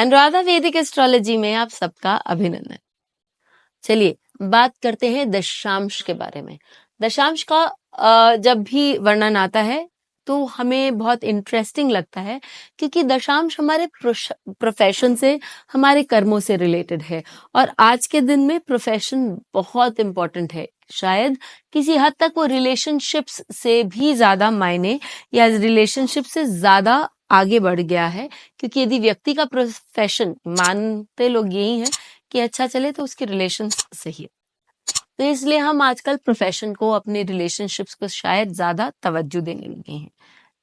अनुराधा वैदिक एस्ट्रोलॉजी में आप सबका अभिनंदन। चलिए बात करते हैं दशांश के बारे में। दशांश का जब भी वर्णन आता है तो हमें बहुत इंटरेस्टिंग लगता है, क्योंकि दशांश हमारे प्रोफेशन से, हमारे कर्मों से रिलेटेड है। और आज के दिन में प्रोफेशन बहुत इंपॉर्टेंट है। शायद किसी हद तक वो रिलेशनशिप्स से भी ज्यादा मायने, या रिलेशनशिप से ज्यादा आगे बढ़ गया है। क्योंकि यदि व्यक्ति का प्रोफेशन, मानते लोग यही है कि अच्छा चले, तो उसके रिलेशन सही है। तो इसलिए हम आजकल प्रोफेशन को, अपने रिलेशनशिप्स को शायद ज्यादा तवज्जो देने लगे हैं।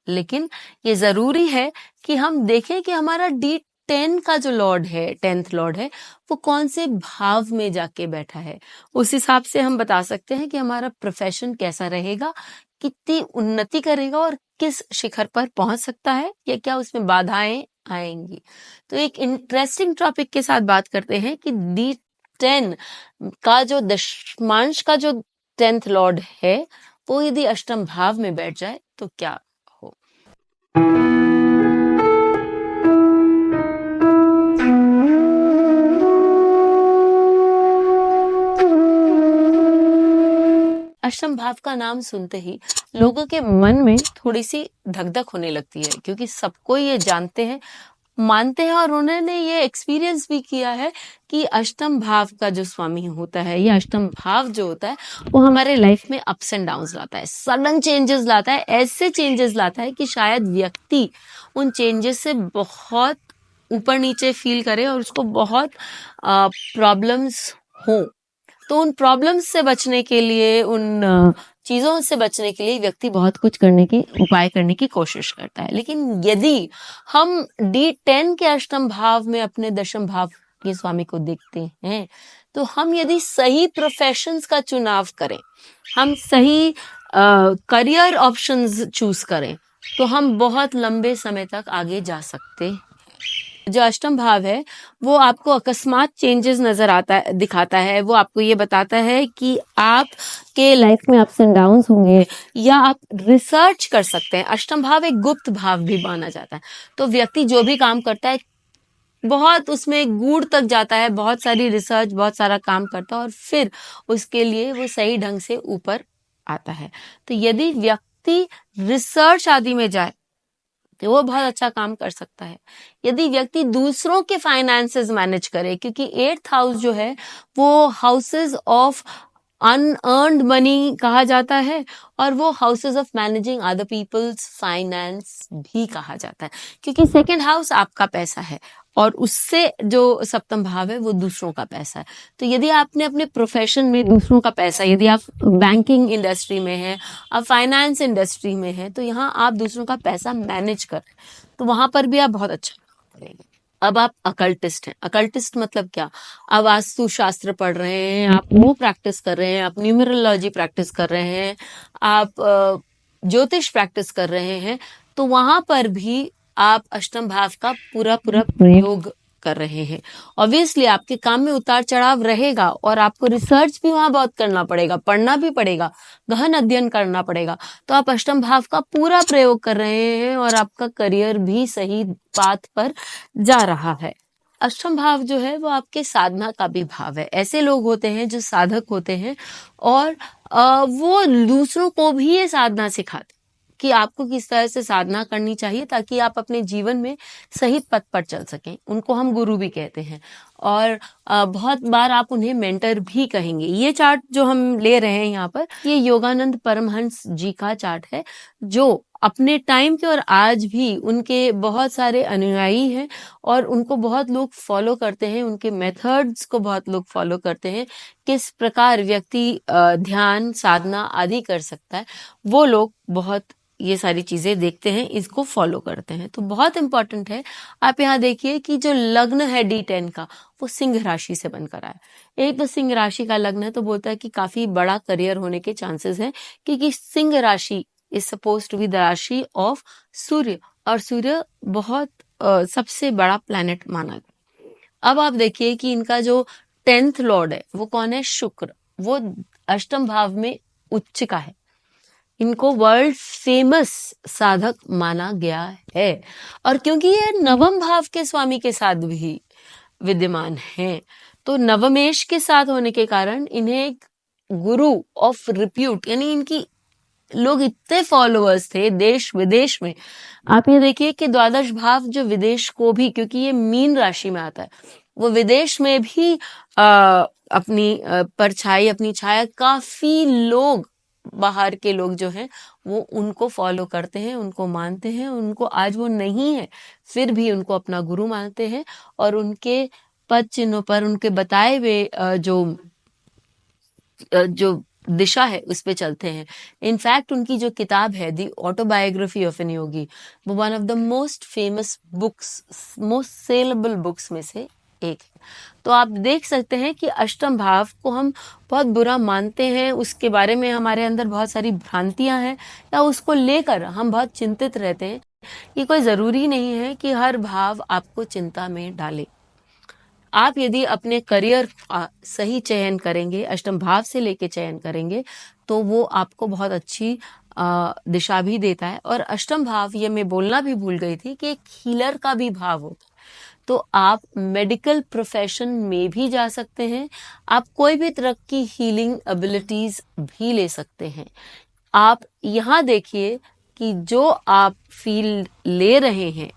लेकिन ये जरूरी है कि हम देखें कि हमारा D10 का जो लॉर्ड है, 10th लॉर्ड है, वो कौन से भाव में जाके बैठा है। उस हिसाब से हम बता सकते हैं कि हमारा प्रोफेशन कैसा रहेगा, कितनी उन्नति करेगा और किस शिखर पर पहुंच सकता है, या क्या उसमें बाधाएं आएंगी। तो एक इंटरेस्टिंग टॉपिक के साथ बात करते हैं कि D10 का जो दशमांश का जो 10th लॉर्ड है, वो यदि अष्टम भाव में बैठ जाए तो क्या हो। अष्टम भाव का नाम सुनते ही लोगों के मन में थोड़ी सी धक-धक होने लगती है, क्योंकि सबको ये जानते हैं, मानते हैं, और उन्होंने ये एक्सपीरियंस भी किया है कि अष्टम भाव का जो स्वामी होता है, या अष्टम भाव जो होता है, वो हमारे लाइफ में अप्स एंड डाउन्स लाता है, सडन चेंजेस लाता है, ऐसे चेंजेस लाता है कि शायद व्यक्ति उन चेंजेस से बहुत ऊपर नीचे फील करे और उसको बहुत प्रॉब्लम्स हो। तो उन प्रॉब्लम्स से बचने के लिए, उन चीजों से बचने के लिए व्यक्ति बहुत कुछ उपाय करने की कोशिश करता है। लेकिन यदि हम D10 के अष्टम भाव में अपने दशम भाव के स्वामी को देखते हैं, तो हम यदि सही प्रोफेशंस का चुनाव करें, हम सही करियर ऑप्शंस चूज करें, तो हम बहुत लंबे समय तक आगे जा सकते हैं। जो अष्टम भाव है वो आपको अकस्मात चेंजेस दिखाता है। वो आपको ये बताता है कि आप के लाइफ में अप्स एंड डाउन्स होंगे, या आप रिसर्च कर सकते हैं। अष्टम भाव एक गुप्त भाव भी माना जाता है। तो व्यक्ति जो भी काम करता है, बहुत उसमें गूढ़ तक जाता है, बहुत सारी रिसर्च, बहुत सारा काम करता है, और फिर उसके लिए वो सही ढंग से ऊपर आता है। तो यदि व्यक्ति रिसर्च आदि में जाए तो वो बहुत अच्छा काम कर सकता है। यदि व्यक्ति दूसरों के फाइनेंसेस मैनेज करे, क्योंकि 8th हाउस जो है वो हाउसेस ऑफ अनअर्न्ड मनी कहा जाता है, और वो houses of managing other people's finance भी कहा जाता है, क्योंकि 2nd हाउस आपका पैसा है और उससे जो सप्तम भाव है वो दूसरों का पैसा है। तो यदि आपने अपने प्रोफेशन में दूसरों का पैसा, यदि आप बैंकिंग इंडस्ट्री में हैं, आप फाइनेंस इंडस्ट्री में हैं, तो यहाँ आप दूसरों का पैसा मैनेज कर रहे हैं, तो वहां पर भी आप बहुत अच्छा करेंगे। अब आप अकल्टिस्ट हैं। अकल्टिस्ट मतलब क्या? अब वास्तु शास्त्र पढ़ रहे हैं, आप वो प्रैक्टिस कर रहे हैं, आप न्यूमरोलॉजी प्रैक्टिस कर रहे हैं, आप ज्योतिष प्रैक्टिस कर रहे हैं, तो वहां पर भी आप अष्टम भाव का पूरा प्रयोग कर रहे हैं। ऑब्वियसली आपके काम में उतार चढ़ाव रहेगा, और आपको रिसर्च भी वहां बहुत करना पड़ेगा, पढ़ना भी पड़ेगा, गहन अध्ययन करना पड़ेगा। तो आप अष्टम भाव का पूरा प्रयोग कर रहे हैं, और आपका करियर भी सही पाथ पर जा रहा है। अष्टम भाव जो है वो आपके साधना का भी भाव है। ऐसे लोग होते हैं जो साधक होते हैं, और वो दूसरों को भी ये साधना सिखाते कि आपको किस तरह से साधना करनी चाहिए, ताकि आप अपने जीवन में सही पथ पर चल सकें। उनको हम गुरु भी कहते हैं, और बहुत बार आप उन्हें मेंटर भी कहेंगे। ये चार्ट जो हम ले रहे हैं यहाँ पर, ये योगानंद परमहंस जी का चार्ट है, जो अपने टाइम के और आज भी उनके बहुत सारे अनुयायी हैं, और उनको बहुत लोग फॉलो करते हैं। उनके मेथड्स को बहुत लोग फॉलो करते हैं। किस प्रकार व्यक्ति ध्यान, साधना आदि कर सकता है, वो लोग बहुत ये सारी चीजें देखते हैं, इसको फॉलो करते हैं। तो बहुत इंपॉर्टेंट है। आप यहाँ देखिए कि जो लग्न है D10 का, वो सिंह राशि से बनकर आया। एक तो सिंह राशि का लग्न है, तो बोलता है कि काफी बड़ा करियर होने के चांसेस हैं, क्योंकि सिंह राशि is suppose to be the rashi of Surya, और सूर्य बहुत सबसे बड़ा प्लैनेट माना गया। अब आप देखिए कि इनका जो 10th लॉर्ड है वो कौन है? शुक्र। वो अष्टम भाव में उच्च का है, इनको वर्ल्ड फेमस साधक माना गया है। और क्योंकि ये नवम भाव के स्वामी के साथ भी विद्यमान है, तो नवमेश के साथ होने के कारण इन्हें एक गुरु ऑफ रिप्यूट, यानी इनकी लोग इतने फॉलोअर्स थे देश विदेश में। आप ये देखिए कि द्वादश भाव जो विदेश को भी, क्योंकि ये मीन राशि में आता है, वो विदेश में भी अपनी परछाई, अपनी छाया, काफी लोग, बाहर के लोग जो हैं वो उनको फॉलो करते हैं, उनको मानते हैं, उनको आज वो नहीं है फिर भी उनको अपना गुरु मानते हैं और उनके पद चिन्हों पर उनके बताए हुए जो दिशा है उस पे चलते हैं। इनफैक्ट उनकी जो किताब है दी ऑटोबायोग्राफी ऑफ एन योगी, वो one of the most famous books, most saleable books में से एक है। तो आप देख सकते हैं कि अष्टम भाव को हम बहुत बुरा मानते हैं, उसके बारे में हमारे अंदर बहुत सारी भ्रांतियां हैं या उसको लेकर हम बहुत चिंतित रहते हैं। ये कोई जरूरी नहीं है कि हर भाव आपको चिंता में डाले। आप यदि अपने करियर सही चयन करेंगे, अष्टम भाव से लेके चयन करेंगे, तो वो आपको बहुत अच्छी दिशा भी देता है। और अष्टम भाव, ये मैं बोलना भी भूल गई थी कि एक हीलर का भी भाव होता है। तो आप मेडिकल प्रोफेशन में भी जा सकते हैं, आप कोई भी तरह की हीलिंग एबिलिटीज भी ले सकते हैं। आप यहाँ देखिए कि जो आप फील्ड ले रहे हैं,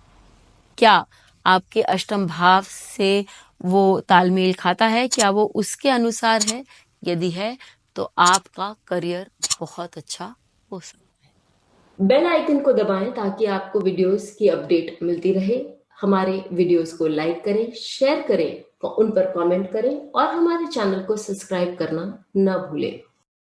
क्या आपके अष्टम भाव से वो तालमेल खाता है, क्या वो उसके अनुसार है? यदि है तो आपका करियर बहुत अच्छा हो सकता है। बेल आइकन को दबाएं ताकि आपको वीडियोस की अपडेट मिलती रहे। हमारे वीडियोस को लाइक करें, शेयर करें, उन पर कमेंट करें और हमारे चैनल को सब्सक्राइब करना न भूलें।